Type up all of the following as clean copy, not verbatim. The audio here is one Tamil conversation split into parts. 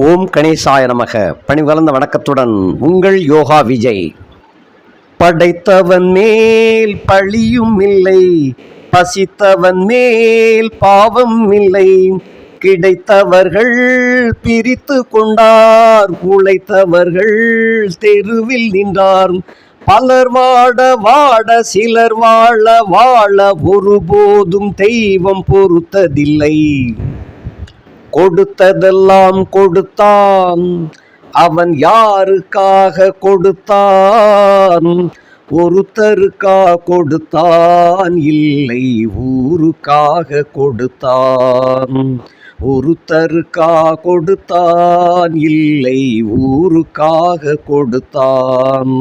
ஓம் கணேசாய நமக. பணிவளர்ந்த வணக்கத்துடன் உங்கள் யோகா விஜய். படைத்தவன் மேல் பழியும் இல்லை, பசித்தவன் மேல் பாவம் இல்லை. கிடைத்தவர்கள் பிரித்து கொண்டார், உழைத்தவர்கள் தெருவில் நின்றார். பலர் வாட வாட சிலர் வாழ வாழ ஒருபோதும் தெய்வம் பொறுத்ததில்லை. கொடுத்ததெல்லாம் கொடுத்தான், அவன் யாருக்காக கொடுத்தான்? ஒருத்தருக்கா கொடுத்தான், இல்லை ஊருக்காக கொடுத்தான். ஒருத்தருக்கா கொடுத்தான், இல்லை ஊருக்காக கொடுத்தான்.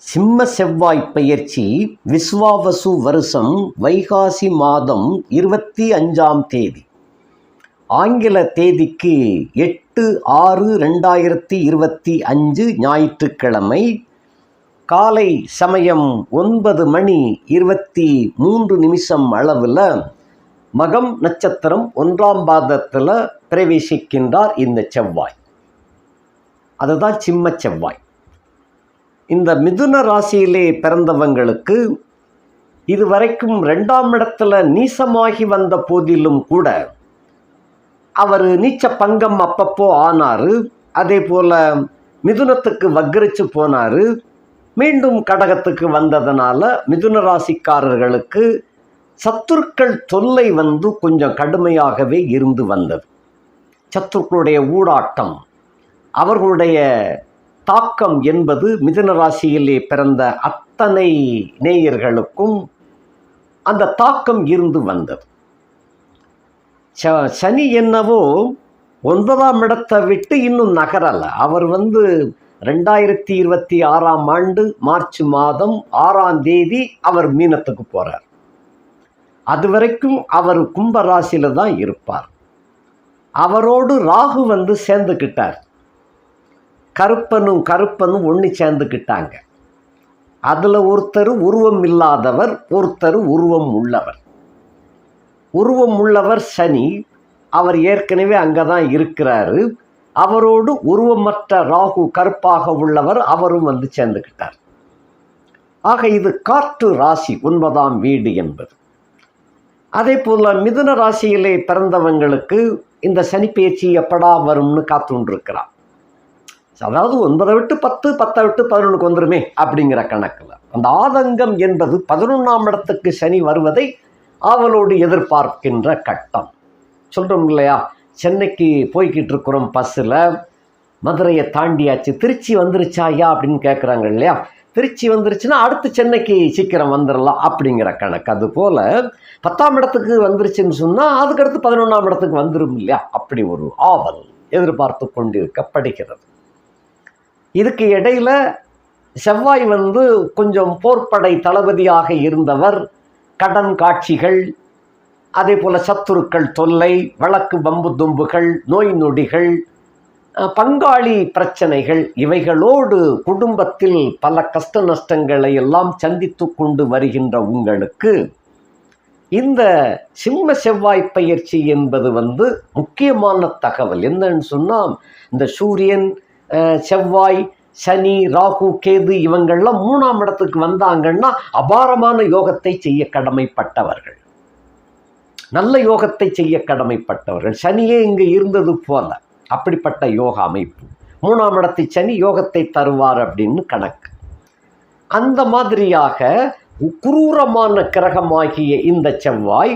சிம்ம செவ்வாய் பெயர்ச்சி விஸ்வாவசு வருஷம் வைகாசி மாதம் 25ஆம் தேதி. ஆங்கில தேதிக்கு 8/6/2025 ஞாயிற்றுக்கிழமை. காலை சமயம் 9:23 அளவில் மகம் நட்சத்திரம் 1ஆம் பாதத்தில் பிரவேசிக்கின்றார் இந்த செவ்வாய். அதுதான் சிம்ம செவ்வாய். இந்த மிதுன ராசியிலே பிறந்தவங்களுக்கு இதுவரைக்கும் 2ஆம் இடத்துல நீசமாகி வந்த போதிலும் கூட அவர் நீச்ச பங்கம் அப்பப்போ ஆனார். அதே போல் மிதுனத்துக்கு வக்ரிச்சு போனார். மீண்டும் கடகத்துக்கு வந்ததுனால மிதுன ராசிக்காரர்களுக்கு சத்துருக்கள் தொல்லை கொஞ்சம் கடுமையாகவே இருந்து வந்தது. சத்துருக்களுடைய ஊடாட்டம், அவர்களுடைய தாக்கம் என்பது மிதுன ராசியிலே பிறந்த அத்தனை நேயர்களுக்கும் அந்த தாக்கம் இருந்து வந்தது. சனி என்னவோ 9ஆம் இடத்தை விட்டு இன்னும் நகரலை. அவர் 2026ஆம் ஆண்டு மார்ச் மாதம் 6ஆம் தேதி அவர் மீனத்துக்கு போகிறார். அது வரைக்கும் அவர் கும்ப ராசியில தான் இருப்பார். அவரோடு ராகு சேர்ந்துக்கிட்டார். கருப்பனும் ஒன்று சேர்ந்துக்கிட்டாங்க. அதில் ஒருத்தர் உருவம் இல்லாதவர், ஒருத்தர் உருவம் உள்ளவர். உருவம் உள்ளவர் சனி, அவர் ஏற்கனவே அங்கே தான் இருக்கிறாரு. அவரோடு உருவமற்ற ராகு கருப்பாக உள்ளவர் அவரும் சேர்ந்துக்கிட்டார். ஆக இது காற்று ராசி, 9ஆம் வீடு என்பது. அதே போல் மிதுன ராசியிலே பிறந்தவங்களுக்கு இந்த சனி பயிற்சி எப்படா வரும்னு காத்துண்டிருக்கிறார். அதாவது 9 விட்டு 10, 10 விட்டு 11க்கு வந்துருமே அப்படிங்கிற கணக்கில் அந்த ஆதங்கம் என்பது 11ஆம் இடத்துக்கு சனி வருவதை ஆவலோடு எதிர்பார்க்கின்ற கட்டம். சொல்கிறோம் இல்லையா, சென்னைக்கு போய்கிட்டு இருக்கிறோம் பஸ்ஸில், மதுரையை தாண்டியாச்சு, திருச்சி வந்துருச்சாயா அப்படின்னு கேட்குறாங்க இல்லையா. திருச்சி வந்துருச்சுன்னா அடுத்து சென்னைக்கு சீக்கிரம் வந்துடலாம் அப்படிங்கிற கணக்கு. அதுபோல் 10ஆம் இடத்துக்கு வந்துருச்சுன்னு சொன்னால் அதுக்கடுத்து 11ஆம் இடத்துக்கு வந்துடும் இல்லையா. அப்படி ஒரு ஆவல் எதிர்பார்த்து கொண்டிருக்கப்படுகிறது. இதுக்கு இடையில் செவ்வாய் கொஞ்சம் போர்ப்படை தளபதியாக இருந்தவர். கடன் காட்சிகள், அதே போல் சத்துருக்கள் தொல்லை, வழக்கு பம்பு தும்புகள், நோய் நொடிகள், பங்காளி பிரச்சனைகள், இவைகளோடு குடும்பத்தில் பல கஷ்ட நஷ்டங்களை எல்லாம் சந்தித்து கொண்டு வருகின்ற உங்களுக்கு இந்த சிம்ம செவ்வாய் பயிற்சி என்பது முக்கியமான தகவல். என்னன்னு சொன்னால், இந்த சூரியன், செவ்வாய், சனி, ராகு, கேது இவங்கள்லாம் 3ஆம் இடத்துக்கு வந்தாங்கன்னா அபாரமான யோகத்தை செய்ய கடமைப்பட்டவர்கள், நல்ல யோகத்தை செய்ய கடமைப்பட்டவர்கள். சனியே இங்கே இருந்தது போல அப்படிப்பட்ட யோக அமைப்பு. 3ஆம் இடத்து சனி யோகத்தை தருவார் அப்படின்னு கணக்கு. அந்த மாதிரியாக குரூரமான கிரகமாகிய இந்த செவ்வாய்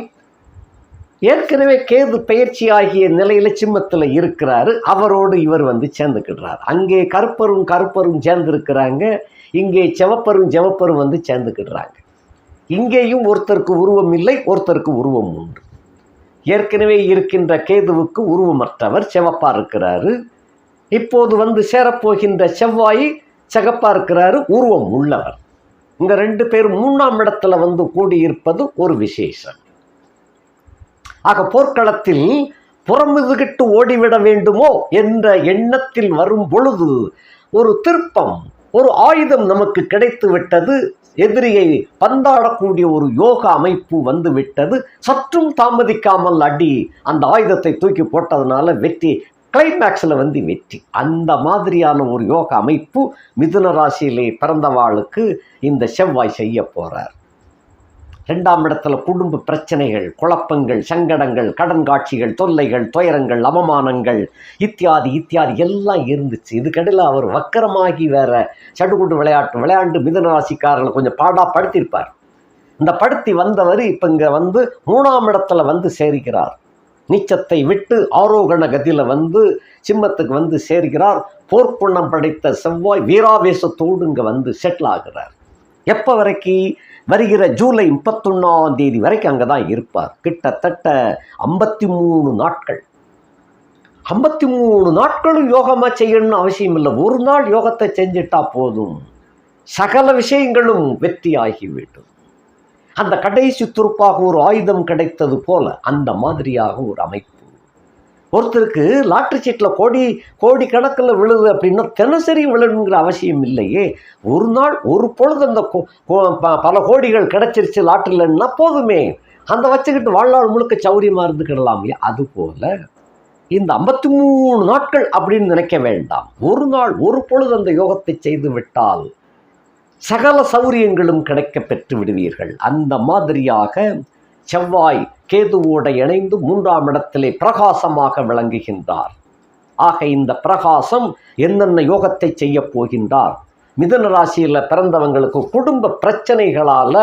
ஏற்கனவே கேது பயிற்சி ஆகிய நிலையில் சிம்மத்தில் இருக்கிறாரு. அவரோடு இவர் சேர்ந்துக்கிடுறார். அங்கே கருப்பரும் சேர்ந்துருக்கிறாங்க, இங்கே செவப்பரும் சேர்ந்துக்கிடுறாங்க. இங்கேயும் ஒருத்தருக்கு உருவம் இல்லை, ஒருத்தருக்கு உருவம் உண்டு. ஏற்கனவே இருக்கின்ற கேதுவுக்கு உருவமற்றவர் சிவப்பா இருக்கிறாரு. இப்போது சேரப்போகின்ற செவ்வாய் சிகப்பா இருக்கிறாரு, உருவம் உள்ளவர். இந்த 2 பேர் 3ஆம் இடத்துல கூடியிருப்பது ஒரு விசேஷம். ஆக போர்க்களத்தில் புறமுதுகிட்டு ஓடிவிட வேண்டுமோ என்ற எண்ணத்தில் வரும் பொழுது ஒரு திருப்பம், ஒரு ஆயுதம் நமக்கு கிடைத்து விட்டது, எதிரியை பந்தாடக்கூடிய ஒரு யோக அமைப்பு வந்து விட்டது, சற்றும் தாமதிக்காமல் அடி அந்த ஆயுதத்தை தூக்கி போட்டதுனால வெற்றி, கிளைமேக்ஸில் வந்து வெற்றி. அந்த மாதிரியான ஒரு யோக அமைப்பு மிதுன ராசியிலே பிறந்தவாளுக்கு இந்த செவ்வாய் செய்ய போறார். 2ஆம் இடத்துல குடும்ப பிரச்சனைகள், குழப்பங்கள், சங்கடங்கள், கடன் காட்சிகள், தொல்லைகள், துயரங்கள், அவமானங்கள் இத்தியாதி எல்லாம் இருந்துச்சு. இதுக்கடையில் அவர் வக்கரமாகி வேற சடுகுடு விளையாண்டு மிதுன ராசிக்காரர்களை கொஞ்சம் படுத்தியிருப்பார். இந்த படுத்தி வந்தவர் இப்போ இங்கே வந்து 3ஆம் இடத்துல வந்து சேர்கிறார். நீச்சத்தை விட்டு ஆரோகண கதியில் வந்து சிம்மத்துக்கு வந்து சேர்கிறார். போர்க்குணம் படைத்த செவ்வாய் வீராவேசத்தோடு இங்கே வந்து செட்டில் ஆகிறார். எப்போ வரைக்கும்? வருகிற ஜூலை 31ஆம் தேதி வரைக்கும் அங்கே தான் இருப்பார். கிட்டத்தட்ட 53 நாட்கள். 53 நாட்களும் யோகமாக செய்யணும்னு அவசியம் இல்லை. ஒரு நாள் யோகத்தை செஞ்சிட்டா போதும், சகல விஷயங்களும் வெற்றியாகிவிடும். அந்த கடைசி துருப்பாக ஒரு ஆயுதம் கிடைத்தது போல அந்த மாதிரியாக ஒரு அமைப்பு. ஒருத்தருக்கு லாட்டரி சீட்டில் கோடி கணக்கில் விழுது அப்படின்னா தினசரி விழுங்கிற அவசியம் இல்லையே. ஒரு நாள் ஒரு பொழுது அந்த பல கோடிகள் கிடைச்சிருச்சு லாட்டரியிலன்னா போதுமே, அந்த வச்சுக்கிட்டு வாழ்நாள் முழுக்க சௌரியமாக இருந்துக்கிடலாம். அதுபோல இந்த 53 நாட்கள் அப்படின்னு நினைக்க வேண்டாம். ஒரு நாள் ஒரு பொழுது அந்த யோகத்தை செய்து விட்டால் சகல சௌரியங்களும் கிடைக்க பெற்று விடுவீர்கள். அந்த மாதிரியாக செவ்வாய் கேதுவோடு இணைந்து 3ஆம் இடத்திலே பிரகாசமாக விளங்குகின்றார். ஆக இந்த பிரகாசம் என்னென்ன யோகத்தை செய்ய போகின்றார்? மிதுன ராசியில் பிறந்தவங்களுக்கு குடும்ப பிரச்சனைகளால்,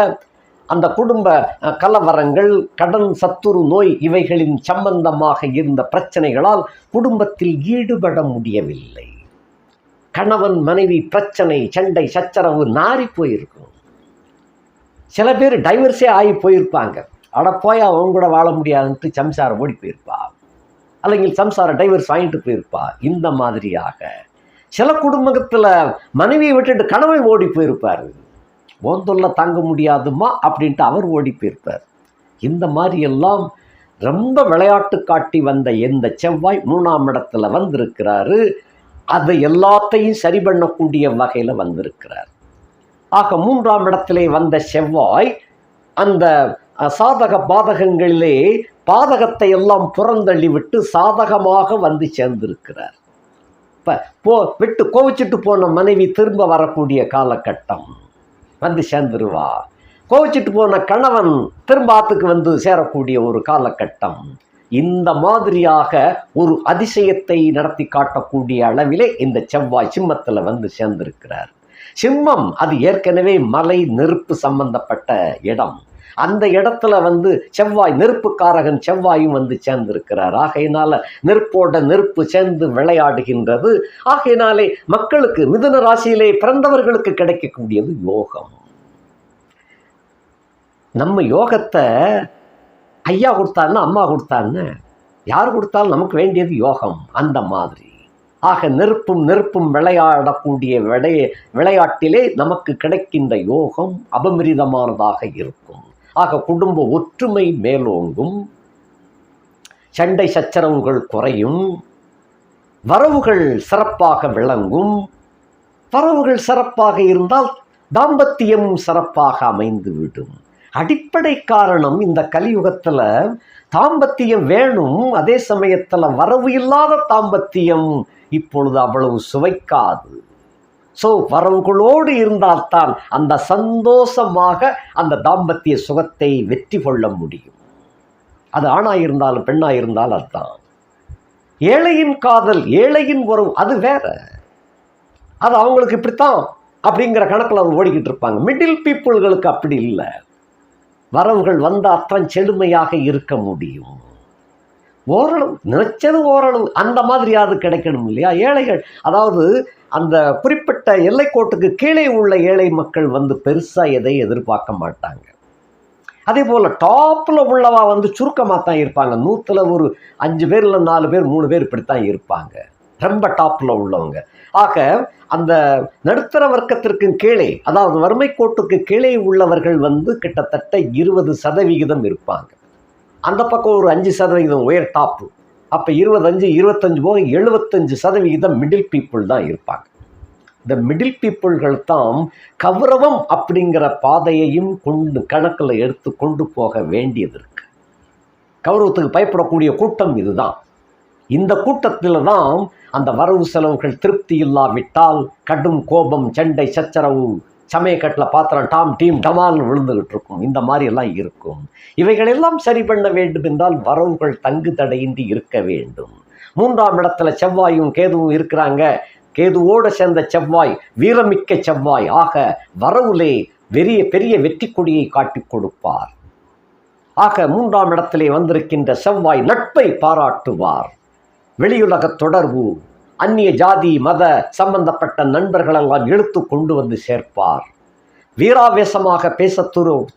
அந்த குடும்ப கலவரங்கள், கடன், சத்துரு, நோய் இவைகளின் சம்பந்தமாக இருந்த பிரச்சனைகளால் குடும்பத்தில் ஈடுபட முடியவில்லை. கணவன் மனைவி பிரச்சனை, சண்டை சச்சரவு நாரி போயிருக்கும். சில பேர் டைவர்ஸே ஆகி போயிருப்பாங்க. போய் அவங்க கூட வாழ முடியாதுன்ட்டு சம்சாரம் ஓடி போயிருப்பா, அல்லது சம்சார டைவர்ஸ் வாங்கிட்டு போயிருப்பா. இந்த மாதிரியாக சில குடும்பத்தில் மனைவியை விட்டுட்டு கணவன் ஓடி போயிருப்பார். ஓந்தொல்ல தாங்க முடியாதுமா அப்படின்ட்டு அவர் ஓடி போயிருப்பார். இந்த மாதிரியெல்லாம் ரொம்ப விளையாட்டு காட்டி வந்த இந்த செவ்வாய் 3ஆம் இடத்துல வந்திருக்கிறாரு. அதை எல்லாத்தையும் சரி பண்ணக்கூடிய வகையில் வந்திருக்கிறார். ஆக 3ஆம் இடத்திலே வந்த செவ்வாய் அந்த சாதக பாதகங்களிலே பாதகத்தை எல்லாம் புறந்தள்ளி விட்டு சாதகமாக வந்து சேர்ந்திருக்கிறார். இப்போ விட்டு கோவிச்சிட்டு போன மனைவி திரும்ப வரக்கூடிய காலகட்டம் வந்து சேர்ந்துருவா. கோவிச்சிட்டு போன கணவன் திரும்ப ஆத்துக்கு வந்து சேரக்கூடிய ஒரு காலகட்டம். இந்த மாதிரியாக ஒரு அதிசயத்தை நடத்தி காட்டக்கூடிய அளவிலே இந்த செவ்வாய் சிம்மத்தில் வந்து சேர்ந்திருக்கிறார். சிம்மம் அது ஏற்கனவே மலை நெருப்பு சம்பந்தப்பட்ட இடம். அந்த இடத்துல வந்து செவ்வாய் நெருப்புக்காரகன் செவ்வாயும் வந்து சேர்ந்திருக்கிறார். ஆகையினால நெருப்போட நெருப்பு சேர்ந்து விளையாடுகின்றது. ஆகையினாலே மக்களுக்கு, மிதுன ராசியிலே பிறந்தவர்களுக்கு கிடைக்கக்கூடியது யோகம். நம்ம யோகத்தை ஐயா கொடுத்தான்னு அம்மா கொடுத்தான்னு யார் கொடுத்தாலும் நமக்கு வேண்டியது யோகம். அந்த மாதிரி ஆக நெருப்பும் விளையாடக்கூடிய விளையாட்டிலே நமக்கு கிடைக்கின்ற யோகம் அபமிரிதமானதாக இருக்கும். ஆக குடும்ப ஒற்றுமை மேலோங்கும், சண்டை சச்சரவுகள் குறையும், வரவுகள் சிறப்பாக விளங்கும். வரவுகள் சிறப்பாக இருந்தால் தாம்பத்தியம் சிறப்பாக அமைந்துவிடும். அடிப்படை காரணம் இந்த கலியுகத்தில் தாம்பத்தியம் வேணும், அதே சமயத்தில் வரவு இல்லாத தாம்பத்தியம் இப்பொழுது அவ்வளவு சுவைக்காது. ஸோ வரவுகளோடு இருந்தால்தான் அந்த சந்தோஷமாக அந்த தாம்பத்திய சுகத்தை வெற்றி கொள்ள முடியும். அது ஆணாக இருந்தாலும் பெண்ணாக இருந்தாலும் அதுதான். ஏழையின் காதல், ஏழையின் உறவு அது வேற. அது அவங்களுக்கு இப்படித்தான் அப்படிங்கிற கணக்கில் அவங்க ஓடிக்கிட்டு இருப்பாங்க. மிடில் பீப்புள்களுக்கு அப்படி இல்லை. வரவுகள் வந்தால் தான் செழுமையாக இருக்க முடியும். ஓரளவு நினைச்சது ஓரளவு அந்த மாதிரியாவது கிடைக்கணும் இல்லையா? ஏழைகள், அதாவது அந்த குறிப்பிட்ட எல்லைக்கோட்டுக்கு கீழே உள்ள ஏழை மக்கள் வந்து பெருசாக எதை எதிர்பார்க்க மாட்டாங்க. அதே போல் டாப்பில் உள்ளவா வந்து சுருக்கமாக தான் இருப்பாங்க. 100ல் ஒரு 5 பேர் இல்லை 4 பேர் 3 பேர் இப்படித்தான் இருப்பாங்க, ரொம்ப டாப்பில் உள்ளவங்க. ஆக அந்த நடுத்தர வர்க்கத்திற்கு கீழே, அதாவது வறுமை கோட்டுக்கு கீழே உள்ளவர்கள் வந்து கிட்டத்தட்ட 20% இருப்பாங்க. அந்த பக்கம் ஒரு 5% உயர் டாப்பு. அப்போ 25 போக 75% மிடில் பீப்புள் தான் இருப்பாங்க. இந்த மிடில் பீப்புள்கள் தான் கௌரவம் அப்படிங்கிற பாதையையும் கொண்டு கணக்கில் எடுத்து கொண்டு போக வேண்டியது இருக்கு. கௌரவத்துக்கு பயப்படக்கூடிய கூட்டம் இதுதான். இந்த கூட்டத்தில் தான் அந்த வரவு செலவுகள் திருப்தி இல்லாவிட்டால் கடும் கோபம், சண்டை, சச்சரவு, சமயக்கட்டில் பாத்திரம் டாம் டீம் டமால்னு விழுந்துகிட்டு இருக்கும். இந்த மாதிரி எல்லாம் இருக்கும். இவைகளெல்லாம் சரி பண்ண வேண்டும் என்றால் வரவுகள் தங்கு தடையின்றி இருக்க வேண்டும். 3ஆம் இடத்துல செவ்வாயும் கேதுவும் இருக்கிறாங்க. கேதுவோடு சேர்ந்த செவ்வாய் வீரமிக்க செவ்வாய். ஆக வரவுலே பெரிய வெற்றி கொடியை காட்டி கொடுப்பார். ஆக 3ஆம் இடத்திலே வந்திருக்கின்ற செவ்வாய் நட்பை பாராட்டுவார். வெளியுலக தொடர்பு, அந்நிய ஜாதி மத சம்பந்தப்பட்ட நண்பர்களெல்லாம் இழுத்து கொண்டு வந்து சேர்ப்பார். வீராவேசமாக பேச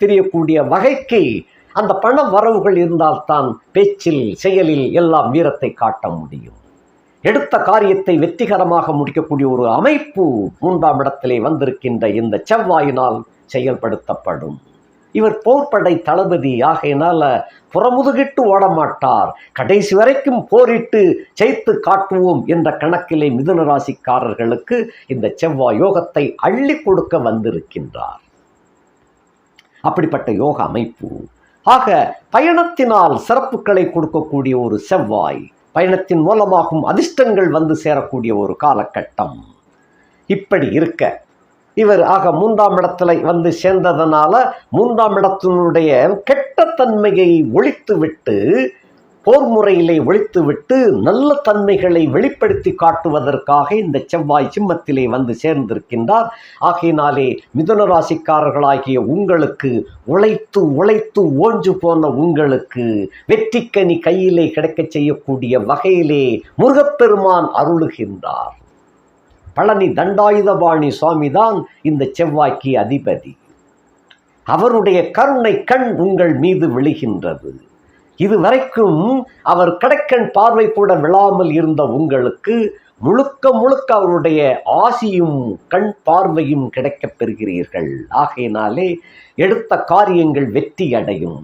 தெரியக்கூடிய வகைக்கு அந்த பண வரவுகள் இருந்தால்தான் பேச்சில் செயலில் எல்லாம் வீரத்தை காட்ட முடியும். எடுத்த காரியத்தை வெற்றிகரமாக முடிக்கக்கூடிய ஒரு அமைப்பு 3ஆம் இடத்திலே வந்திருக்கின்ற இந்த செவ்வாயினால் செயல்படுத்தப்படும். இவர் போர்படை தளபதி. ஆகையினால புறமுதுகிட்டு ஓடமாட்டார். கடைசி வரைக்கும் போரிட்டு ஜெயித்து காட்டுவோம் என்ற கணக்கிலே மிதுன ராசிக்காரர்களுக்கு இந்த செவ்வாய் யோகத்தை அள்ளி கொடுக்க வந்திருக்கின்றார். அப்படிப்பட்ட யோக அமைப்பு. ஆக பயணத்தினால் சிறப்புகளை கொடுக்கக்கூடிய ஒரு செவ்வாய், பயணத்தின் மூலமாகவும் அதிர்ஷ்டங்கள் வந்து சேரக்கூடிய ஒரு காலகட்டம். இப்படி இருக்க இவர் 3ஆம் இடத்துல வந்து சேர்ந்ததனால 3ஆம் இடத்தினுடைய கெட்ட தன்மையை ஒழித்துவிட்டு, போர் முறையிலே ஒழித்துவிட்டு நல்ல தன்மைகளை வெளிப்படுத்தி காட்டுவதற்காக இந்த செவ்வாய் சிம்மத்திலே வந்து சேர்ந்திருக்கின்றார். ஆகையினாலே மிதுன ராசிக்காரர்களாகிய உங்களுக்கு உழைத்து உழைத்து ஓஞ்சு போன உங்களுக்கு வெற்றிக்கனி கையிலே கிடைக்க செய்யக்கூடிய வகையிலே முருகப்பெருமான் அருளுகின்றார். பழனி தண்டாயுதபாணி சுவாமி தான் இந்த செவ்வாய்க்கு அதிபதி. அவருடைய கருணை கண் உங்கள் மீது விழுகின்றது. இதுவரைக்கும் அவர் கடைக்கண் பார்வை கூட விழாமல் இருந்த உங்களுக்கு முழுக்க முழுக்க அவருடைய ஆசியும் கண் பார்வையும் கிடைக்கப் பெறுகிறீர்கள். ஆகையினாலே எடுத்த காரியங்கள் வெற்றி அடையும்.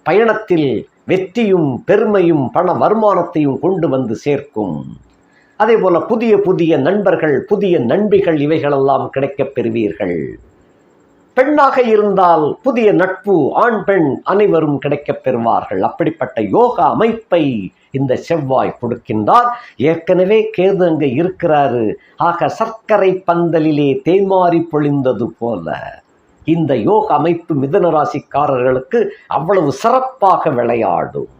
பயணத்தில் வெற்றியும் பெருமையும் பண வருமானத்தையும் கொண்டு வந்து சேர்க்கும். அதே போல புதிய புதிய நண்பர்கள், புதிய நண்பிகள் இவைகளெல்லாம் கிடைக்கப் பெறுவீர்கள். பெண்ணாக இருந்தால் புதிய நட்பு, ஆண் பெண் அனைவரும் கிடைக்கப் பெறுவார்கள். அப்படிப்பட்ட யோக அமைப்பை இந்த செவ்வாய் கொடுக்கின்றார். ஏற்கனவே கேது அங்கே இருக்கிறாரு. ஆக சர்க்கரை பந்தலிலே தேன்மாறி பொழிந்தது போல இந்த யோக அமைப்பு மிதுன ராசிக்காரர்களுக்கு அவ்வளவு சிறப்பாக விளையாடும்.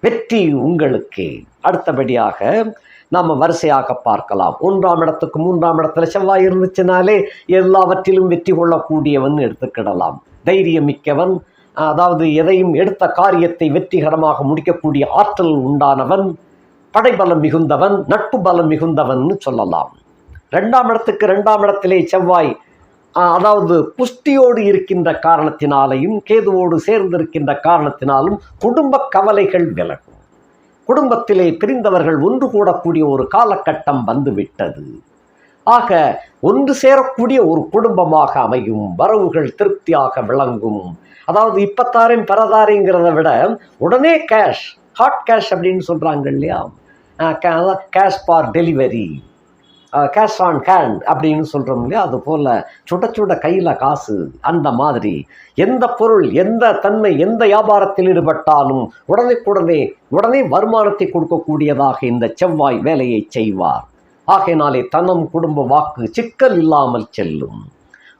வெற்றி உங்களுக்கே. அடுத்தபடியாக நாம் வரிசையாக பார்க்கலாம். 1ஆம் இடத்துக்கு 3ஆம் இடத்துல செவ்வாய் இருந்துச்சுனாலே எல்லாவற்றிலும் வெற்றி கொள்ளக்கூடியவன் எடுத்துக்கிடலாம். தைரியமிக்கவன், அதாவது எதையும் எடுத்த காரியத்தை வெற்றிகரமாக முடிக்கக்கூடிய ஆற்றல் உண்டானவன், படைபலம் மிகுந்தவன், நட்பு பலம் மிகுந்தவன் சொல்லலாம். 2ஆம் இடத்துக்கு 2ஆம் இடத்திலே செவ்வாய் அதாவது புஷ்டியோடு இருக்கின்ற காரணத்தினாலையும் கேதுவோடு சேர்ந்திருக்கின்ற காரணத்தினாலும் குடும்ப கவலைகள் விலகும். குடும்பத்திலே பிரிந்தவர்கள் ஒன்று கூடக்கூடிய ஒரு காலகட்டம் வந்துவிட்டது. ஆக ஒன்று சேரக்கூடிய ஒரு குடும்பமாக அமையும். வரவுகள் திருப்தியாக விளங்கும். அதாவது இப்பத்தாரையும் பரதாரைங்கிறத விட உடனே கேஷ், ஹாட் கேஷ் அப்படின்னு சொல்கிறாங்க இல்லையா, cash for delivery, cash on hand அப்படின்னு சொல்கிறோம் இல்லையா, அது போல் சுட சுட கையில் காசு. அந்த மாதிரி எந்த பொருள், எந்த தன்மை, எந்த வியாபாரத்தில் ஈடுபட்டாலும் உடனே வருமானத்தை கொடுக்கக்கூடியதாக இந்த செவ்வாய் வேலையை செய்வார். ஆகையினாலே தனம், குடும்ப, வாக்கு சிக்கல் இல்லாமல் செல்லும்.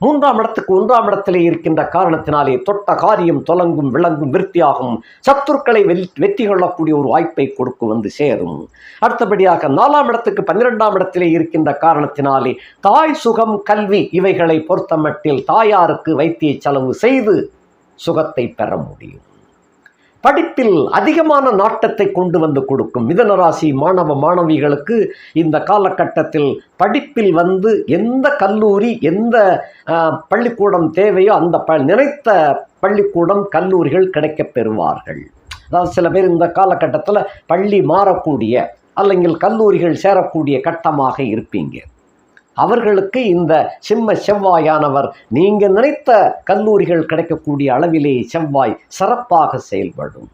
3ஆம் இடத்துக்கு 1ஆம் இடத்திலே இருக்கின்ற காரணத்தினாலே தொட்ட காரியம் தொலங்கும், விளங்கும், விருத்தியாகும். சத்துருக்களை வெற்றி கொள்ளக்கூடிய ஒரு வாய்ப்பை கொடுக்க வந்து சேரும். அடுத்தபடியாக 4ஆம் இடத்துக்கு 12ஆம் இடத்திலே இருக்கின்ற காரணத்தினாலே தாய் சுகம், கல்வி இவைகளை பொறுத்தமட்டில் தாயாருக்கு வைத்திய செலவு செய்து சுகத்தை பெற முடியும். படிப்பில் அதிகமான நாட்டத்தை கொண்டு வந்து கொடுக்கும். மிதுன ராசி மாணவ மாணவிகளுக்கு இந்த காலகட்டத்தில் படிப்பில் வந்து எந்த கல்லூரி, எந்த பள்ளிக்கூடம் தேவையோ அந்த நினைத்த பள்ளிக்கூடம், கல்லூரிகள் கிடைக்கப் பெறுவார்கள். அதாவது சில பேர் இந்த காலகட்டத்தில் பள்ளி மாறக்கூடிய அல்லங்கில் கல்லூரிகள் சேரக்கூடிய கட்டமாக இருப்பீங்க. அவர்களுக்கு இந்த சிம்ம செவ்வாயானவர் நீங்கள் நினைத்த கல்லூரிகள் கிடைக்கக்கூடிய அளவிலே செவ்வாய் சிறப்பாக செயல்படும்.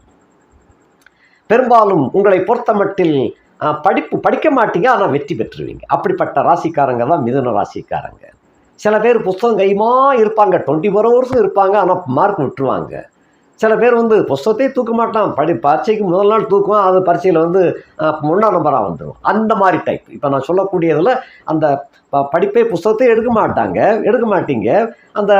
பெரும்பாலும் உங்களை பொறுத்தமட்டில் படிக்க மாட்டீங்க, ஆனால் வெற்றி பெற்றுவீங்க. அப்படிப்பட்ட ராசிக்காரங்க தான் மிதுன ராசிக்காரங்க. சில பேர் புஸ்தகம் கைமா இருப்பாங்க, 24 ஹவர்ஸும் இருப்பாங்க, ஆனால் மார்க் விட்டுருவாங்க. சில பேர் புஸ்தகத்தையே தூக்க மாட்டான், பரீட்சைக்கு முதல் நாள் தூக்குவான், அது பரீட்சையில் 3ஆம் நம்பராக வந்துடும். அந்த மாதிரி டைப். இப்போ நான் சொல்லக்கூடியதில் அந்த படிப்பே புஸ்தகத்தையே எடுக்க மாட்டீங்க. அந்த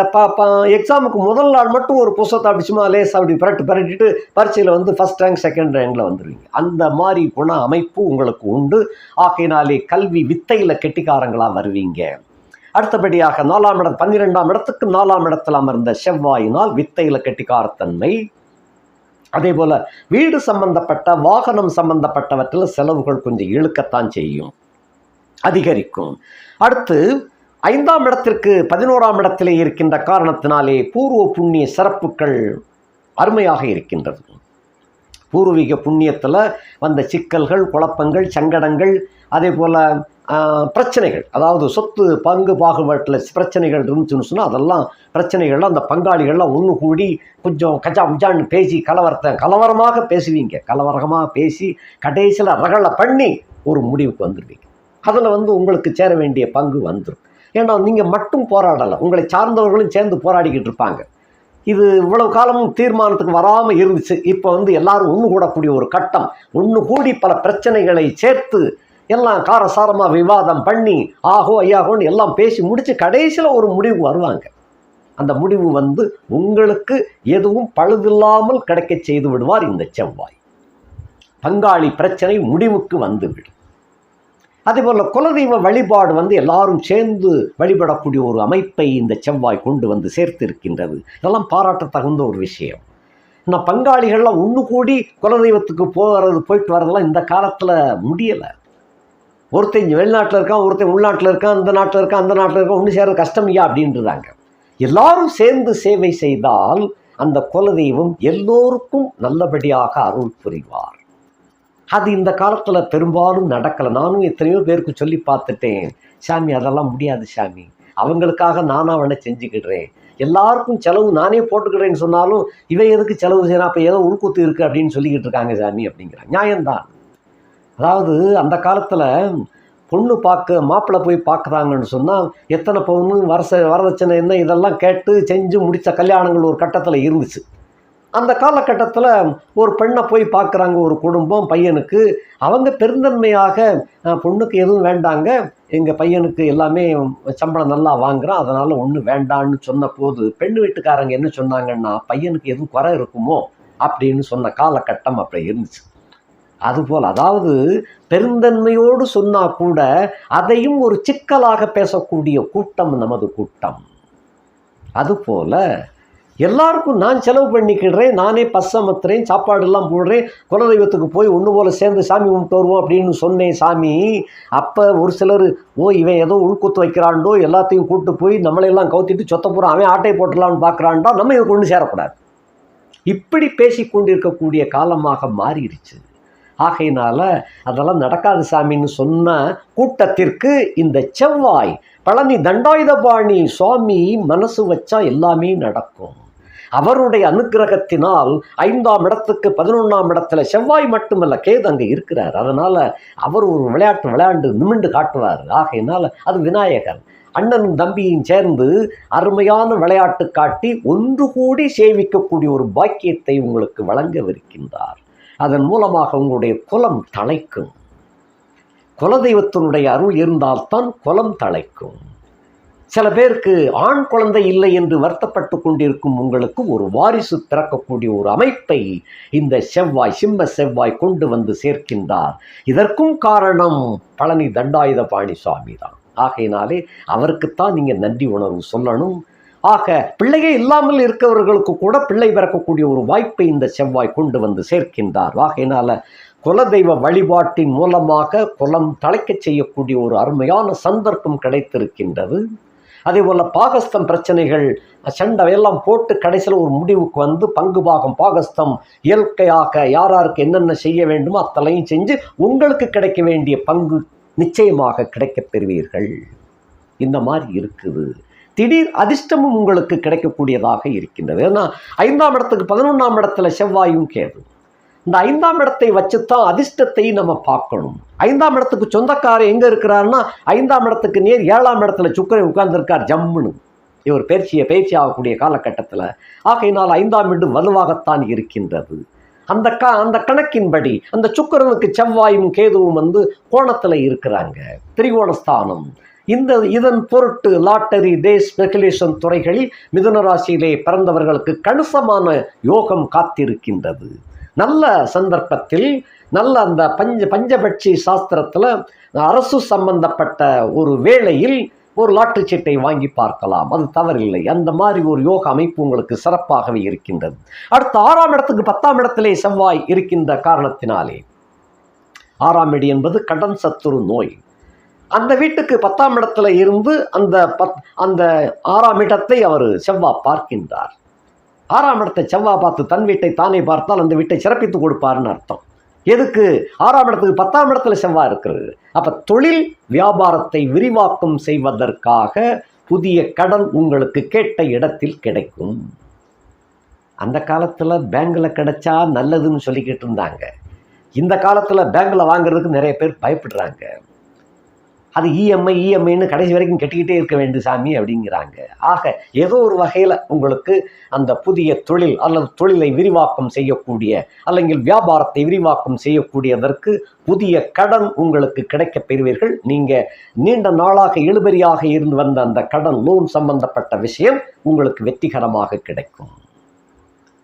எக்ஸாமுக்கு முதல் நாள் மட்டும் ஒரு புஸ்தகத்தை அப்படி சும்மா லேஸ் அப்படி பரட்டிட்டு பரீட்சையில் ஃபர்ஸ்ட் ரேங்க் செகண்ட் ரேங்கில் வந்துடுவீங்க. அந்த மாதிரி குண அமைப்பு உங்களுக்கு உண்டு. ஆகையினாலே கல்வி வித்தையில் கெட்டிக்காரங்களாக வருவீங்க. அடுத்தபடியாக 4ஆம் இடம், 12ஆம் இடத்துக்கு 4ஆம் இடத்தில் அமர்ந்த செவ்வாயினால் வித்தையில் கெட்டிக்காரத்தன்மை. அதே போல வீடு சம்பந்தப்பட்ட வாகனம் சம்பந்தப்பட்டவற்றில் செலவுகள் கொஞ்சம் இழுக்கத்தான் செய்யும், அதிகரிக்கும். அடுத்து 5ஆம் இடத்திற்கு 11ஆம் இடத்திலே இருக்கின்ற காரணத்தினாலே பூர்வ புண்ணிய சிறப்புகள் அருமையாக இருக்கின்றது. பூர்வீக புண்ணியத்தில் வந்த சிக்கல்கள், குழப்பங்கள், சங்கடங்கள், அதே போல் பிரச்சனைகள், அதாவது சொத்து பங்கு பாகுபாட்டில் பிரச்சனைகள் இருந்துச்சுன்னு சொன்னால் அதெல்லாம் பிரச்சனைகள்லாம் அந்த பங்காளிகள்லாம் ஒன்று கூடி கொஞ்சம் கஜான்னு பேசி கலவரமாக பேசி கடைசியில் ரகளை பண்ணி ஒரு முடிவுக்கு வந்துடுவீங்க. அதில் உங்களுக்கு சேர வேண்டிய பங்கு வந்துடும். ஏன்னா நீங்கள் மட்டும் போராடலை, உங்களை சார்ந்தவர்களும் சேர்ந்து போராடிக்கிட்டு இருப்பாங்க. இது இவ்வளவு காலமும் தீர்மானத்துக்கு வராமல் இருந்துச்சு. இப்போ எல்லாரும் ஒன்று கூடக்கூடிய ஒரு கட்டம், ஒன்று கூடி பல பிரச்சனைகளை சேர்த்து எல்லாம் காரசாரமாக விவாதம் பண்ணி ஆகோ ஐயாகோன்னு எல்லாம் பேசி முடித்து கடைசியில் ஒரு முடிவு வருவாங்க. அந்த முடிவு உங்களுக்கு எதுவும் பழுதில்லாமல் கிடைக்க செய்து விடுவார் இந்த செவ்வாய். பங்காளி பிரச்சனை முடிவுக்கு வந்துவிடும். அதேபோல் குலதெய்வ வழிபாடு எல்லாரும் சேர்ந்து வழிபடக்கூடிய ஒரு அமைப்பை இந்த செவ்வாய் கொண்டு சேர்த்து இருக்கின்றது. இதெல்லாம் பாராட்ட தகுந்த ஒரு விஷயம். நான் பங்காளிகள்லாம் ஒன்று கூடி குலதெய்வத்துக்கு போயிட்டு வரதெல்லாம் இந்த காலத்தில் முடியலை. ஒருத்தன் வெளிநாட்டில் இருக்கான், ஒருத்தன் உள்நாட்டில் இருக்கான், இந்த நாட்டில் இருக்கான், அந்த நாட்டில் இருக்கான், ஒன்று சேர கஷ்டமையா அப்படின்றாங்க. எல்லாரும் சேர்ந்து சேவை செய்தால் அந்த குலதெய்வம் எல்லோருக்கும் நல்லபடியாக அருள் புரிவார். அது இந்த காலத்தில் பெரும்பாலும் நடக்கலை. நானும் எத்தனையோ பேருக்கு சொல்லி பார்த்துட்டேன், சாமி அதெல்லாம் முடியாது சாமி, அவங்களுக்காக நானாக வேணா செஞ்சுக்கிடுறேன், எல்லாருக்கும் செலவு நானே போட்டுக்கிறேன்னு சொன்னாலும் இவன் எதுக்கு செலவு செய்யணும், அப்போ ஏதோ உள்கூத்து இருக்குது அப்படின்னு சொல்லிக்கிட்டு இருக்காங்க சாமி அப்படிங்கிறாங்க. நியாயம்தான். அதாவது அந்த காலத்தில் பொண்ணு மாப்பிள்ளை போய் பார்க்குறாங்கன்னு சொன்னால் எத்தனை பவுன் வரதட்சணை என்ன இதெல்லாம் கேட்டு செஞ்சு முடித்த கல்யாணங்கள் ஒரு கட்டத்தில் இருந்துச்சு. அந்த காலகட்டத்தில் ஒரு பெண்ணை போய் பார்க்குறாங்க ஒரு குடும்பம் பையனுக்கு. அவங்க பெருந்தன்மையாக பொண்ணுக்கு எதுவும் வேண்டாங்க, எங்கள் பையனுக்கு எல்லாமே சம்பளம் நல்லா வாங்குகிறான், அதனால் ஒன்றும் வேண்டான்னு சொன்ன போது பெண்ணு வீட்டுக்காரங்க என்ன சொன்னாங்கன்னா, பையனுக்கு எதுவும் குறை இருக்குமோ அப்படின்னு சொன்ன காலகட்டம் அப்படி இருந்துச்சு. அதுபோல் அதாவது பெருந்தன்மையோடு சொன்னால் கூட அதையும் ஒரு சிக்கலாக பேசக்கூடிய கூட்டம் நமது கூட்டம். அதுபோல் எல்லாருக்கும் நான் செலவு பண்ணிக்கிடுறேன், நானே பஸ் அமர்த்துறேன், சாப்பாடெல்லாம் போடுறேன், குலதெய்வத்துக்கு போய் ஒன்று போல் சேர்ந்து சாமி கும்பிட்டு வருவோம் அப்படின்னு சொன்னேன் சாமி. அப்போ ஒரு சிலர் இவன் ஏதோ உள்கூத்து வைக்கிறான்டோ, எல்லாத்தையும் கூப்பிட்டு போய் நம்மளையெல்லாம் கவுத்திட்டு சொத்த போகிறான், அவன் ஆட்டை போட்டுடலான்னு பார்க்குறான்டா, நம்ம இதுக்கு ஒன்று சேரக்கூடாது. இப்படி பேசி கொண்டிருக்கக்கூடிய காலமாக மாறிடுச்சு. ஆகையினால அதெல்லாம் நடக்காது சாமின்னு சொன்ன கூட்டத்திற்கு இந்த செவ்வாய் பழனி தண்டாயுதபாணி சுவாமி மனசு வச்சா எல்லாமே நடக்கும். அவருடைய அனுக்கிரகத்தினால் 5ஆம் இடத்துக்கு 11ஆம் இடத்துல செவ்வாய் மட்டுமல்ல கேது அங்கே இருக்கிறார். அதனால் அவர் ஒரு விளையாண்டு நிமிண்டு காட்டுவார். ஆகையினால் அது விநாயகர் அண்ணனும் தம்பியும் சேர்ந்து அருமையான விளையாட்டு காட்டி ஒன்று கூடி சேவிக்கக்கூடிய ஒரு பாக்கியத்தை உங்களுக்கு வழங்கவிருக்கின்றார். அதன் மூலமாக உங்களுடைய குலம் தழைக்கும். குலதெய்வத்தினுடைய அருள் இருந்தால்தான் குலம் தழைக்கும். சில பேருக்கு ஆண் குழந்தை இல்லை என்று வருத்தப்பட்டு கொண்டிருக்கும் உங்களுக்கு ஒரு வாரிசு பிறக்கக்கூடிய ஒரு அமைப்பை இந்த செவ்வாய், சிம்ம செவ்வாய் கொண்டு சேர்க்கின்றார். இதற்கும் காரணம் பழனி தண்டாயுதபாணி சுவாமி தான். ஆகையினாலே அவருக்குத்தான் நீங்கள் நன்றி உணர்வு சொல்லணும். ஆக பிள்ளையே இல்லாமல் இருக்கவர்களுக்கு கூட பிள்ளை பிறக்கக்கூடிய ஒரு வாய்ப்பை இந்த செவ்வாய் கொண்டு சேர்க்கின்றார். ஆகையினால குலதெய்வ வழிபாட்டின் மூலமாக குலம் தழைக்க செய்யக்கூடிய ஒரு அருமையான சந்தர்ப்பம் கிடைத்திருக்கின்றது. அதே போல் பாகஸ்தம் பிரச்சனைகள் சண்டையெல்லாம் போட்டு கடைசியில் ஒரு முடிவுக்கு பங்கு பாகம் பாகஸ்தம் இயற்கையாக யாராருக்கு என்னென்ன செய்ய வேண்டுமோ அத்தனையும் செஞ்சு உங்களுக்கு கிடைக்க வேண்டிய பங்கு நிச்சயமாக கிடைக்கப் பெறுவீர்கள். இந்த மாதிரி இருக்குது. திடீர் அதிர்ஷ்டமும் உங்களுக்கு கிடைக்கக்கூடியதாக இருக்கின்றது. ஏன்னா 5ஆம் இடத்துக்கு 11ஆம் இடத்துல செவ்வாயும் கேது. இந்த 5ஆம் இடத்தை வச்சுத்தான் அதிர்ஷ்டத்தை நம்ம பார்க்கணும். 5ஆம் இடத்துக்கு சொந்தக்காரர் எங்க இருக்கிறாருன்னா 5ஆம் இடத்துக்கு நேர் 7ஆம் இடத்துல சுக்கிரன் உட்கார்ந்துருக்கார் ஜம்முன்னு. இவர் பயிற்சி ஆகக்கூடிய காலகட்டத்தில். ஆகையினால் 5ஆம் வீடு வலுவாகத்தான் இருக்கின்றது. அந்த கணக்கின்படி அந்த சுக்கிரனுக்கு செவ்வாயும் கேதுவும் கோணத்தில் இருக்கிறாங்க, திரிகோணஸ்தானம். இதன் பொருட்டு லாட்டரி, டேஸ், ஸ்பெகுலேஷன் துறைகளில் மிதுன ராசியிலே பிறந்தவர்களுக்கு கணிசமான யோகம் காத்திருக்கின்றது. நல்ல சந்தர்ப்பத்தில் நல்ல அந்த பஞ்சபட்சி சாஸ்திரத்தில் அரசு சம்பந்தப்பட்ட ஒரு வேளையில் ஒரு லாட்டரி சீட்டை வாங்கி பார்க்கலாம், அது தவறில்லை. அந்த மாதிரி ஒரு யோக அமைப்பு உங்களுக்கு சிறப்பாகவே இருக்கின்றது. அடுத்து 6ஆம் இடத்துக்கு 10ஆம் இடத்திலே செவ்வாய் இருக்கின்ற காரணத்தினாலே, 6ஆம் இடம் என்பது கடன் சத்துரு நோய். அந்த வீட்டுக்கு 10ஆம் இடத்துல இருந்து அந்த 6ஆம் இடத்தை அவர் செவ்வாய் பார்க்கின்றார். 6ஆம் இடத்தை செவ்வாய் பார்த்து தன் வீட்டை தானே பார்த்தால் அந்த வீட்டை சிறப்பித்து கொடுப்பாருன்னு அர்த்தம். எதுக்கு? 6ஆம் இடத்துக்கு 10ஆம் இடத்துல செவ்வாய் இருக்கிறது. அப்ப தொழில் வியாபாரத்தை விரிவாக்கம் செய்வதற்காக புதிய கடன் உங்களுக்கு கேட்ட இடத்தில் கிடைக்கும். அந்த காலத்துல பேங்க்ல கிடைச்சா நல்லதுன்னு சொல்லிக்கிட்டு இருந்தாங்க. இந்த காலத்துல பேங்க்ல வாங்குறதுக்கு நிறைய பேர் பயப்படுறாங்க. அது இஎம்ஐன்னு கடைசி வரைக்கும் கட்டிக்கிட்டே இருக்க வேண்டும் சாமி அப்படிங்கிறாங்க. ஆக ஏதோ ஒரு வகையில் உங்களுக்கு அந்த புதிய தொழில் அல்லது தொழிலை விரிவாக்கம் செய்யக்கூடிய அல்லது வியாபாரத்தை விரிவாக்கம் செய்யக்கூடியதற்கு புதிய கடன் உங்களுக்கு கிடைக்கப் பெறுவீர்கள். நீங்கள் நீண்ட நாளாக இழுபறியாக இருந்து வந்த அந்த கடன், லோன் சம்பந்தப்பட்ட விஷயம் உங்களுக்கு வெற்றிகரமாக கிடைக்கும்.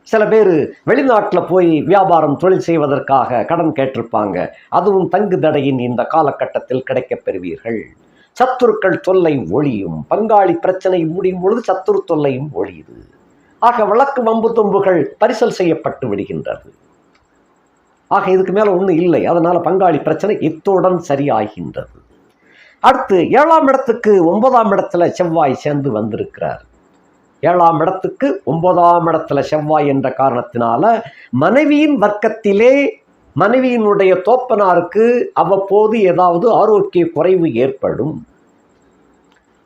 சில பேர் வெளிநாட்டில் போய் வியாபாரம் தொழில் செய்வதற்காக கடன் கேட்டிருப்பாங்க. அதுவும் தங்கு தடையின் இந்த காலகட்டத்தில் கிடைக்கப் பெறுவீர்கள். சத்துருக்கள் தொல்லை ஒழியும். பங்காளி பிரச்சனை முடியும் பொழுது சத்துரு தொல்லையும் ஒழியுது. ஆக வழக்கு வம்பு தும்புகள் பரிசல் செய்யப்பட்டு விடுகின்றது. ஆக இதுக்கு மேலே ஒன்றும் இல்லை. அதனால பங்காளி பிரச்சனை இத்துடன் சரியாகின்றது. அடுத்து 7ஆம் இடத்துக்கு 9ஆம் இடத்துல செவ்வாய் சேர்ந்து வந்திருக்கிறார். 7ஆம் இடத்துக்கு 9ஆம் இடத்துல செவ்வாய் என்ற காரணத்தினால மனைவியின் வர்க்கத்திலே மனைவியினுடைய தோப்பனாருக்கு அவ்வப்போது ஏதாவது ஆரோக்கிய குறைவு ஏற்படும்.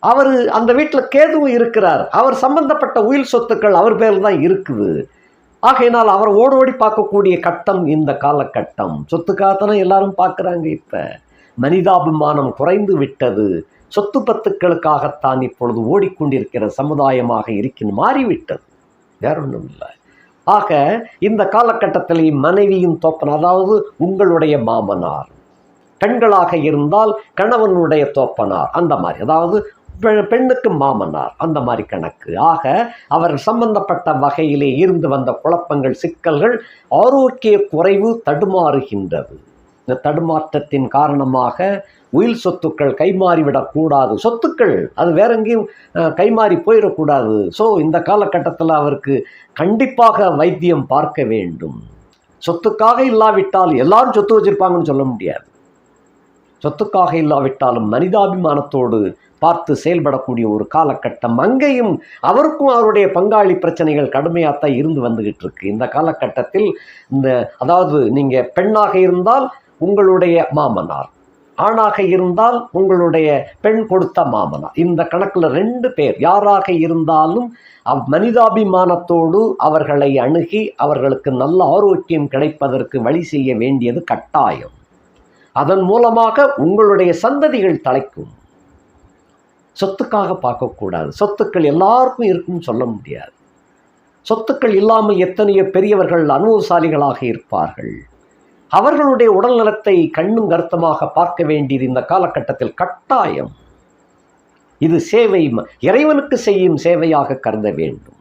அவர் அந்த வீட்டில் கேதுவும் இருக்கிறார். அவர் சம்பந்தப்பட்ட உயில் சொத்துக்கள் அவர் பேரில் தான் இருக்குது. ஆகையினால் அவர் ஓடோடி பார்க்கக்கூடிய கட்டம் இந்த காலகட்டம். சொத்துக்காகத்தானே எல்லாரும் பார்க்குறாங்க. இப்போ மனிதாபிமானம் குறைந்து விட்டது. சொத்து பத்துக்களுக்காகத்தான் இப்பொழுது ஓடிக்கொண்டிருக்கிற சமுதாயமாக மாறிவிட்டது, வேற ஒன்றும் இல்லை. ஆக இந்த காலகட்டத்தில் மனைவியின் தோப்பனார், அதாவது உங்களுடைய மாமனார், பெண்களாக இருந்தால் கணவனுடைய தோப்பனார், அந்த மாதிரி, அதாவது பெண்ணுக்கு மாமனார், அந்த மாதிரி கணக்கு. ஆக அவர் சம்பந்தப்பட்ட வகையிலே இருந்து வந்த குழப்பங்கள், சிக்கல்கள், ஆரோக்கிய குறைவு தடுமாறுகின்றது. இந்த தடுமாற்றத்தின் காரணமாக உயில் சொத்துக்கள் கைமாறிவிடக்கூடாது. சொத்துக்கள் அது வேற எங்கேயும் கைமாறி போயிடக்கூடாது. ஸோ இந்த காலகட்டத்தில் அவருக்கு கண்டிப்பாக வைத்தியம் பார்க்க வேண்டும். சொத்துக்காக இல்லாவிட்டால் எல்லாரும் சொத்து வச்சிருப்பாங்கன்னு சொல்ல முடியாது. சொத்துக்காக இல்லாவிட்டாலும் மனிதாபிமானத்தோடு பார்த்து செயல்படக்கூடிய ஒரு காலகட்டம். அங்கேயும் அவருக்கும் அவருடைய பங்காளி பிரச்சனைகள் கடுமையாகத்தான் இருந்து வந்துகிட்டு இருக்கு இந்த காலகட்டத்தில். அதாவது நீங்கள் பெண்ணாக இருந்தால் உங்களுடைய மாமனார், ஆணாக இருந்தால் உங்களுடைய பெண் கொடுத்த மாமனார், இந்த கணக்கில் 2 பேர் யாராக இருந்தாலும் மனிதாபிமானத்தோடு அவர்களை அணுகி அவர்களுக்கு நல்ல ஆரோக்கியம் கிடைப்பதற்கு வழி செய்ய வேண்டியது கட்டாயம். அதன் மூலமாக உங்களுடைய சந்ததிகள் தலைக்கும். சொத்துக்காக பார்க்கக்கூடாது. சொத்துக்கள் எல்லாருக்கும் இருக்குன்னு சொல்ல முடியாது. சொத்துக்கள் இல்லாமல் எத்தனையோ பெரியவர்கள் அனுபவசாலிகளாக இருப்பார்கள். அவர்களுடைய உடல் நலத்தை கண்ணும் கருத்தமாக பார்க்க வேண்டியது இந்த காலகட்டத்தில் கட்டாயம். இது சேவை, இறைவனுக்கு செய்யும் சேவையாக கருத வேண்டும்.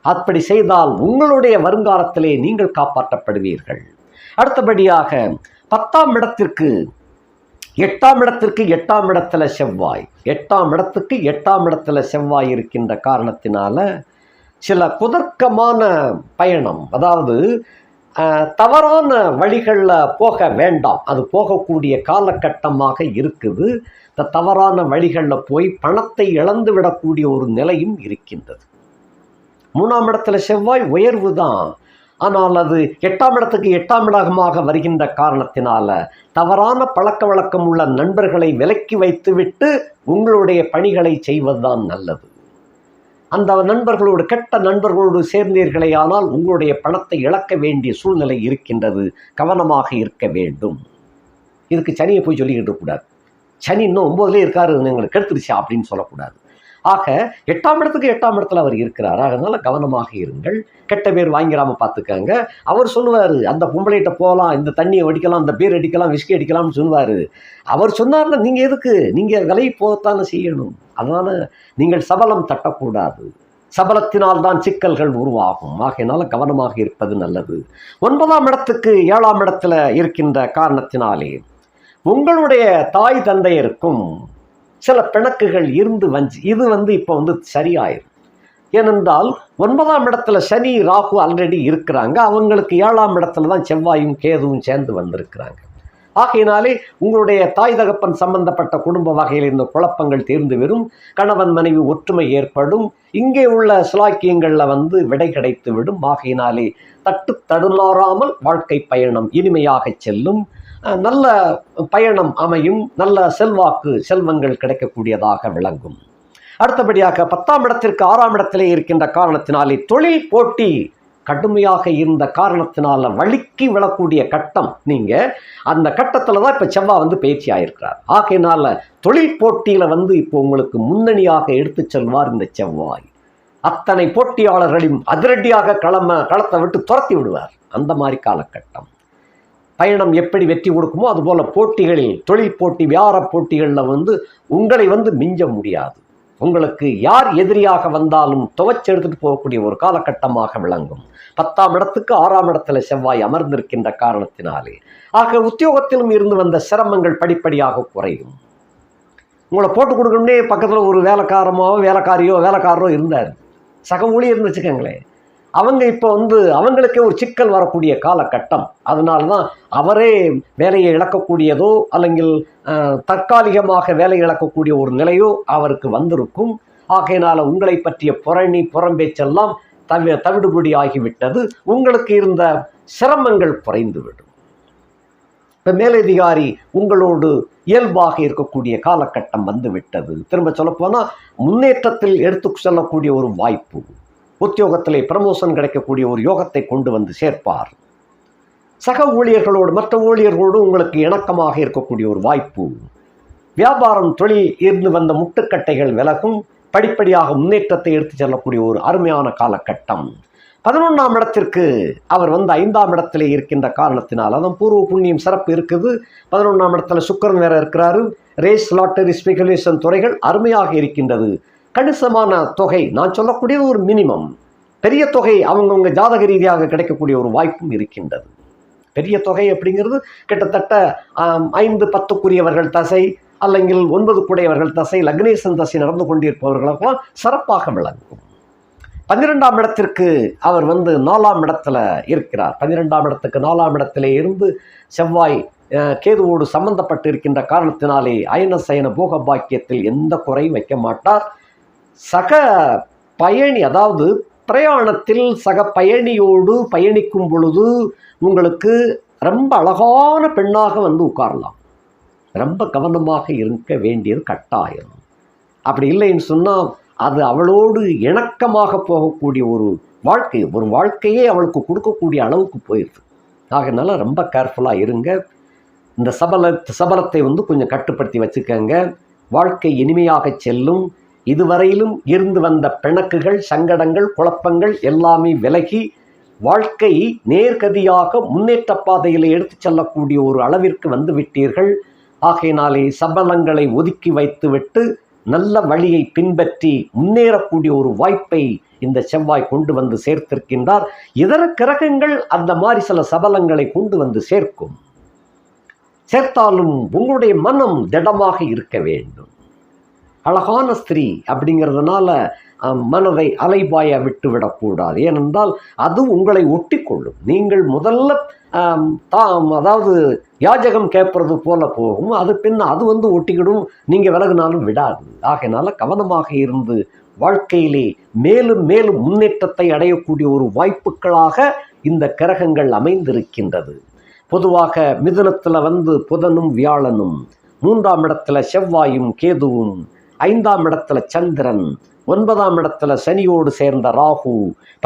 அப்படி செய்தால் உங்களுடைய வருங்காலத்திலே நீங்கள் காப்பாற்றப்படுவீர்கள். அடுத்தபடியாக 10ஆம் இடத்திற்கு 8ஆம் இடத்திற்கு 8ஆம் இடத்துல செவ்வாய், 8ஆம் இடத்துக்கு 8ஆம் இடத்துல செவ்வாய் இருக்கின்ற காரணத்தினால சில குதர்க்கமான பயணம், அதாவது தவறான வழிகளில் போக வேண்டாம். அது போகக்கூடிய காலகட்டமாக இருக்குது. இந்த தவறான வழிகளில் போய் பணத்தை இழந்து விடக்கூடிய ஒரு நிலையும் இருக்கின்றது. 3ஆம் இடத்துல செவ்வாய் உயர்வு தான், ஆனால் அது 8ஆம் இடத்துக்கு 8ஆம் இடமாக வருகின்ற காரணத்தினால தவறான பழக்க வழக்கம் உள்ள நண்பர்களை விலக்கி வைத்துவிட்டு உங்களுடைய பணிகளை செய்வதுதான் நல்லது. அந்த நண்பர்களோடு கெட்ட நண்பர்களோடு சேர்ந்தீர்களே ஆனால் உங்களுடைய பணத்தை இழக்க வேண்டிய சூழ்நிலை இருக்கின்றது. கவனமாக இருக்க வேண்டும். இதுக்கு சனியை போய் சொல்லிக்கிட்டு இருக்கக்கூடாது. சனி இன்னும் 9லே இருக்காரு, எங்களுக்கு கெடுத்துருச்சா அப்படின்னு சொல்லக்கூடாது. ஆக 8ஆம் இடத்துல அவர் இருக்கிறார். அதனால கவனமாக இருங்கள். கெட்ட பேர் வாங்கிடாம பார்த்துக்கங்க. அவர் சொல்லுவார், அந்த பொம்பளைகிட்ட போகலாம், இந்த தண்ணியை அடிக்கலாம், அந்த பேர் அடிக்கலாம், விஸ்கி அடிக்கலாம்னு சொல்லுவார். அவர் சொன்னார்னா நீங்கள் எதுக்கு, நீங்கள் விலை போகத்தானே செய்யணும். அதனால நீங்கள் சபலம் தட்டக்கூடாது. சபலத்தினால் தான் சிக்கல்கள் உருவாகும். ஆகையினால கவனமாக இருப்பது நல்லது. 9ஆம் இடத்துக்கு 7ஆம் இடத்துல இருக்கின்ற காரணத்தினாலே உங்களுடைய தாய் தந்தையருக்கும் சில பிணக்குகள் இருந்து இது இப்போ சரியாயிரும். ஏனென்றால் 9ஆம் இடத்துல சனி ராகு ஆல்ரெடி இருக்கிறாங்க. அவங்களுக்கு 7ஆம் இடத்துல தான் செவ்வாயும் கேதுவும் சேர்ந்து வந்திருக்கிறாங்க. ஆகையினாலே உங்களுடைய தாய் தகப்பன் சம்பந்தப்பட்ட குடும்ப வகையில் இந்த குழப்பங்கள் தீர்ந்து வரும். கணவன் மனைவி ஒற்றுமை ஏற்படும். இங்கே உள்ள சுலாக்கியங்களில் விடை கிடைத்து விடும். ஆகையினாலே தட்டு தடுமாறாமல் வாழ்க்கை பயணம் இனிமையாக செல்லும். நல்ல பயணம் அமையும். நல்ல செல்வங்கள் கிடைக்கக்கூடியதாக விளங்கும். அடுத்தபடியாக 10ஆம் இடத்திற்கு 6ஆம் இடத்திலே இருக்கின்ற காரணத்தினாலே தொழில் போட்டி கடுமையாக இருந்த காரணத்தினால வழுக்கி விழக்கூடிய கட்டம். நீங்கள் அந்த கட்டத்தில் தான் இப்போ செவ்வாய் பயிற்சி ஆகிருக்கிறார். ஆகையினால தொழில் போட்டியில் இப்போ உங்களுக்கு முன்னணியாக எடுத்து செல்வார் இந்த செவ்வாய். அத்தனை போட்டியாளர்களையும் அதிரடியாக களத்தை விட்டு துரத்தி விடுவார். அந்த மாதிரி காலகட்டம். பயணம் எப்படி வெற்றி கொடுக்குமோ அதுபோல் போட்டிகளில், தொழில் போட்டி, வியாபார போட்டிகளில் உங்களை மிஞ்ச முடியாது. உங்களுக்கு யார் எதிரியாக வந்தாலும் துவச்செடுத்துட்டு போகக்கூடிய ஒரு காலகட்டமாக விளங்கும். 10ஆம் இடத்துக்கு 6ஆம் இடத்துல செவ்வாய் அமர்ந்திருக்கின்ற காரணத்தினாலே ஆக உத்தியோகத்திலும் இருந்து வந்த சிரமங்கள் படிப்படியாக குறையும். உங்களை போட்டு கொடுக்கணுன்னே பக்கத்தில் ஒரு வேலைக்காரரோ இருந்தார், சக ஊழியர்னு வச்சுக்கோங்களேன். அவங்க இப்போ அவங்களுக்கே ஒரு சிக்கல் வரக்கூடிய காலகட்டம். அதனால தான் அவரே வேலையை இழக்கக்கூடியதோ அல்லங்கில் தற்காலிகமாக வேலை இழக்கக்கூடிய ஒரு நிலையோ அவருக்கு வந்திருக்கும். ஆகையினால உங்களை பற்றிய புறம்பேச்செல்லாம் தவிடுபடி ஆகிவிட்டது. உங்களுக்கு இருந்த சிரமங்கள் குறைந்துவிடும். இப்போ மேலதிகாரி உங்களோடு இயல்பாக இருக்கக்கூடிய காலகட்டம் வந்துவிட்டது. திரும்ப சொல்லப்போனால் முன்னேற்றத்தில் எடுத்து செல்லக்கூடிய ஒரு வாய்ப்பு. உத்தியோகத்திலே ப்ரமோஷன் கிடைக்கக்கூடிய ஒரு யோகத்தை கொண்டு சேர்ப்பார். சக ஊழியர்களோடு மற்ற ஊழியர்களோடு உங்களுக்கு இணக்கமாக இருக்கக்கூடிய ஒரு வாய்ப்பு. வியாபாரம் தொழில் இருந்து வந்த முட்டுக்கட்டைகள் விலகும். படிப்படியாக முன்னேற்றத்தை எடுத்து செல்லக்கூடிய ஒரு அருமையான காலகட்டம். 11ஆம் இடத்திற்கு அவர் 5ஆம் இடத்திலே இருக்கின்ற காரணத்தினால் அதான் பூர்வ புண்ணியம் சிறப்பு இருக்குது. 11ஆம் இடத்துல சுக்கிரன் வேற இருக்கிறாரு. ரேஸ், லாட்டரி, ஸ்பெகுலேஷன் துறைகள் அருமையாக இருக்கின்றது. கணிசமான தொகை, நான் சொல்லக்கூடியது ஒரு மினிமம். பெரிய தொகை அவங்கவுங்க ஜாதக ரீதியாக கிடைக்கக்கூடிய ஒரு வாய்ப்பும் இருக்கின்றது. பெரிய தொகை அப்படிங்கிறது கிட்டத்தட்ட 5-10க்குரியவர்கள் தசை அல்லங்கில் 9 தசை, லக்னேசன் தசை நடந்து கொண்டிருப்பவர்களுக்கெல்லாம் சிறப்பாக விளங்கும். 12ஆம் இடத்திற்கு அவர் 4ஆம் இடத்துல இருக்கிறார். 12ஆம் இடத்துக்கு 4ஆம் இடத்திலே இருந்து செவ்வாய் கேதுவோடு சம்பந்தப்பட்டு இருக்கின்ற காரணத்தினாலே அயன சயன போக பாக்கியத்தில் எந்த குறையும் வைக்க மாட்டார். சக பயணி, அதாவது பிரயாணத்தில் சக பயணியோடு பயணிக்கும் பொழுது உங்களுக்கு ரொம்ப அழகான பெண்ணாக உட்காரலாம். ரொம்ப கவனமாக இருக்க வேண்டியது கட்டாயம். அப்படி இல்லைன்னு சொன்னால் அது அவளோடு இணக்கமாக போகக்கூடிய ஒரு வாழ்க்கையே அவளுக்கு கொடுக்கக்கூடிய அளவுக்கு போயிடுது. ஆகையினால ரொம்ப கேர்ஃபுல்லாக இருங்க. இந்த சபலத்தை கொஞ்சம் கட்டுப்படுத்தி வச்சுக்கோங்க. வாழ்க்கை இனிமையாக செல்லும். இதுவரையிலும் இருந்து வந்த பிணக்குகள், சங்கடங்கள், குழப்பங்கள் எல்லாமே விலகி வாழ்க்கை நேர்கதியாக முன்னேற்ற பாதையில் எடுத்து செல்லக்கூடிய ஒரு அளவிற்கு விட்டீர்கள். ஆகையினாலே சபலங்களை ஒதுக்கி வைத்துவிட்டு நல்ல வழியை பின்பற்றி முன்னேறக்கூடிய ஒரு வாய்ப்பை இந்த செவ்வாய் கொண்டு சேர்த்திருக்கின்றார். இதர கிரகங்கள் அந்த மாதிரி சில சபலங்களை கொண்டு சேர்த்தாலும் உங்களுடைய மனம் திடமாக இருக்க வேண்டும். அழகான ஸ்திரீ அப்படிங்கிறதுனால மனதை அலைபாய விட்டுவிடக்கூடாது. ஏனென்றால் அது உங்களை ஒட்டி கொள்ளும். நீங்கள் முதல்ல அதாவது யாஜகம் கேட்பது போல போகும். அது பின்ன அது ஒட்டிக்கிடும். நீங்கள் விலகுனாலும் விடாது. ஆகையினால கவனமாக இருந்து வாழ்க்கையிலே மேலும் மேலும் முன்னேற்றத்தை அடையக்கூடிய ஒரு வாய்ப்புகளாக இந்த கிரகங்கள் அமைந்திருக்கின்றது. பொதுவாக மிதுனத்தில் புதனும் வியாழனும், 3ஆம் இடத்துல செவ்வாயும் கேதுவும், 5ஆம் இடத்துல சந்திரன், 9ஆம் இடத்துல சனியோடு சேர்ந்த ராகு,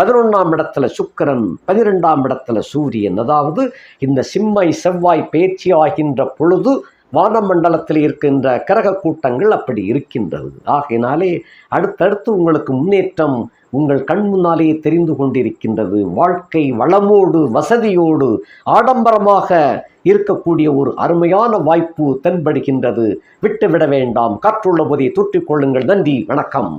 11ஆம் இடத்துல சுக்கிரன், 12ஆம் இடத்துல சூரியன். அதாவது இந்த சிம்மை செவ்வாய் பயிற்சி ஆகின்ற பொழுது வானமண்டலத்தில் இருக்கின்ற கிரக கூட்டங்கள் அப்படி இருக்கின்றது. ஆகையினாலே அடுத்தடுத்து உங்களுக்கு முன்னேற்றம் உங்கள் கண் முன்னாலேயே தெரிந்து கொண்டிருக்கின்றது. வாழ்க்கை வளமோடு வசதியோடு ஆடம்பரமாக இருக்கக்கூடிய ஒரு அருமையான வாய்ப்பு தென்படுகின்றது. விட்டுவிட வேண்டாம். காற்றுள்ள போதை தூற்றிக் கொள்ளுங்கள். நன்றி, வணக்கம்.